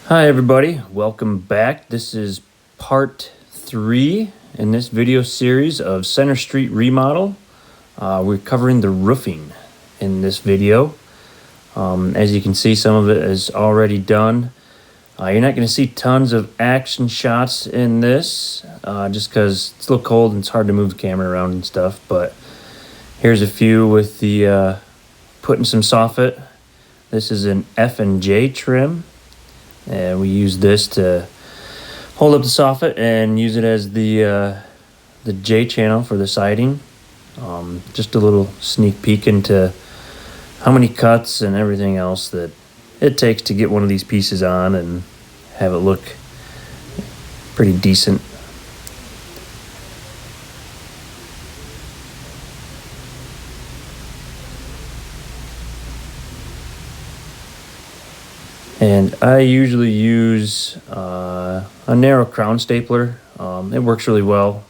Hi everybody, welcome back. This is part 3 in this video series of Center Street Remodel. We're covering the roofing in this video. As you can see, some of it is already done. You're not going to see tons of action shots in this just because it's a little cold and it's hard to move the camera around and stuff, but here's a few with the putting some soffit. This is an F&J trim. And we use this to hold up the soffit and use it as the J channel for the siding. Just a little sneak peek into how many cuts and everything else that it takes to get one of these pieces on and have it look pretty decent. And I usually use a narrow crown stapler. It works really well,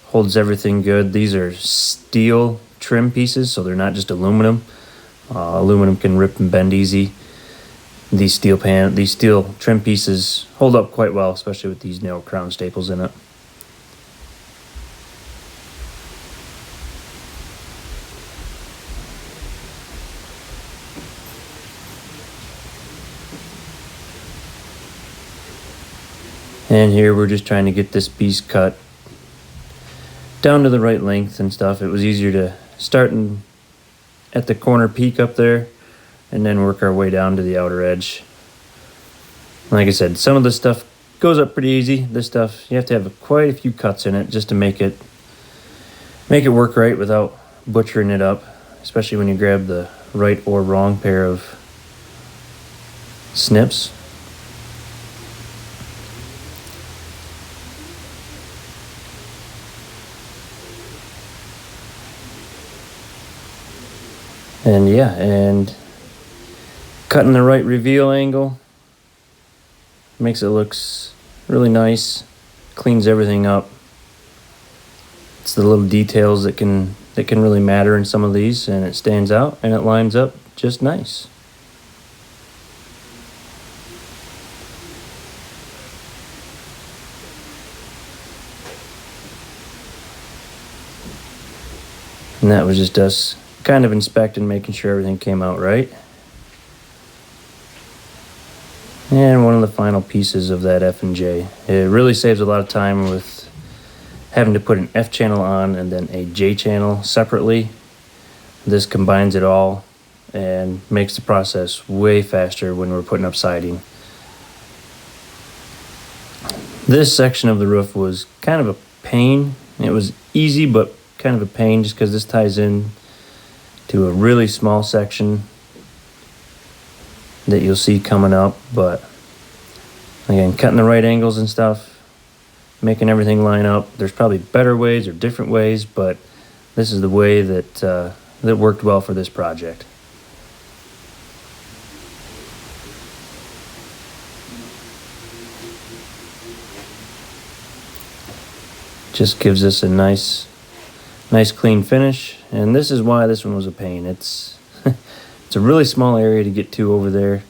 holds everything good. These are steel trim pieces, so they're not just aluminum. Aluminum can rip and bend easy. These steel trim pieces hold up quite well, especially with these narrow crown staples in it. And here we're just trying to get this piece cut down to the right length and stuff. It was easier to start at the corner peak up there and then work our way down to the outer edge. Like I said, some of this stuff goes up pretty easy. This stuff, you have to have quite a few cuts in it just to make it work right without butchering it up, especially when you grab the right or wrong pair of snips. And yeah, and cutting the right reveal angle makes it looks really nice, cleans everything up. It's the little details that can really matter in some of these, and it stands out and it lines up just nice. And that was just us kind of inspecting, making sure everything came out right. And one of the final pieces of that F&J. It really saves a lot of time with having to put an F channel on and then a J channel separately. This combines it all and makes the process way faster when we're putting up siding. This section of the roof was kind of a pain. It was easy, but kind of a pain just because this ties in to a really small section that you'll see coming up. But again, cutting the right angles and stuff, making everything line up. There's probably better ways or different ways, but this is the way that worked well for this project. Just gives us a nice clean finish. And this is why this one was a pain. It's a really small area to get to over there,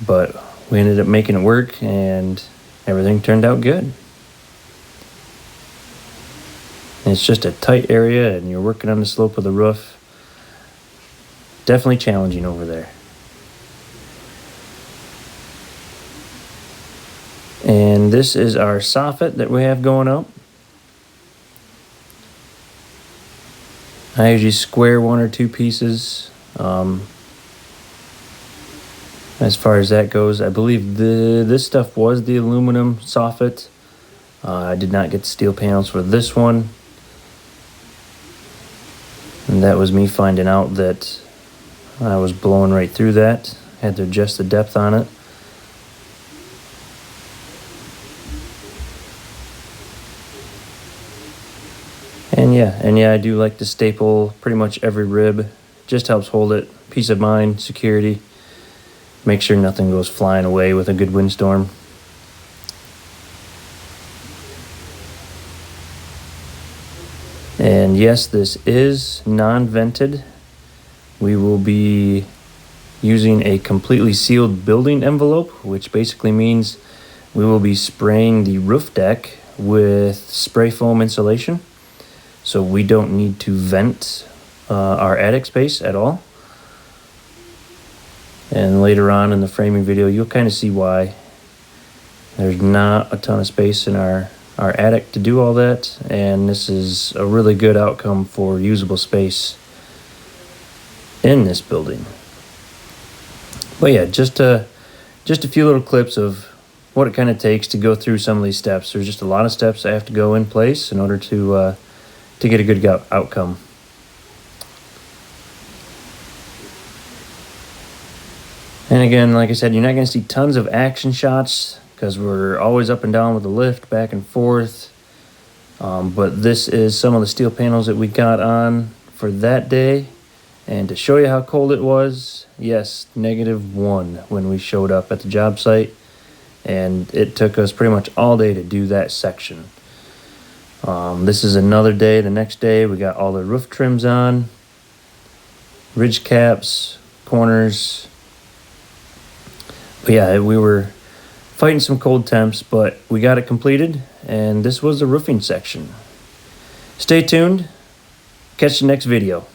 but we ended up making it work and everything turned out good. And it's just a tight area and you're working on the slope of the roof. Definitely challenging over there. And this is our soffit that we have going up. I usually square one or two pieces. As far as that goes, I believe this stuff was the aluminum soffit. I did not get the steel panels for this one. And that was me finding out that I was blowing right through that. Had to adjust the depth on it. And yeah, I do like to staple pretty much every rib. Just helps hold it. Peace of mind, security. Make sure nothing goes flying away with a good windstorm. And yes, this is non-vented. We will be using a completely sealed building envelope, which basically means we will be spraying the roof deck with spray foam insulation, so we don't need to vent our attic space at all. And later on in the framing video, you'll kind of see why. There's not a ton of space in our attic to do all that, and this is a really good outcome for usable space in this building. But yeah, just a few little clips of what it kind of takes to go through some of these steps. There's just a lot of steps that have to go in place in order to get a good outcome. And again, like I said, you're not going to see tons of action shots because we're always up and down with the lift, back and forth. But this is some of the steel panels that we got on for that day. And to show you how cold it was, yes, -1 when we showed up at the job site. And it took us pretty much all day to do that section. This is another day. The next day, we got all the roof trims on, ridge caps, corners. But yeah, we were fighting some cold temps, but we got it completed, and this was the roofing section. Stay tuned. Catch the next video.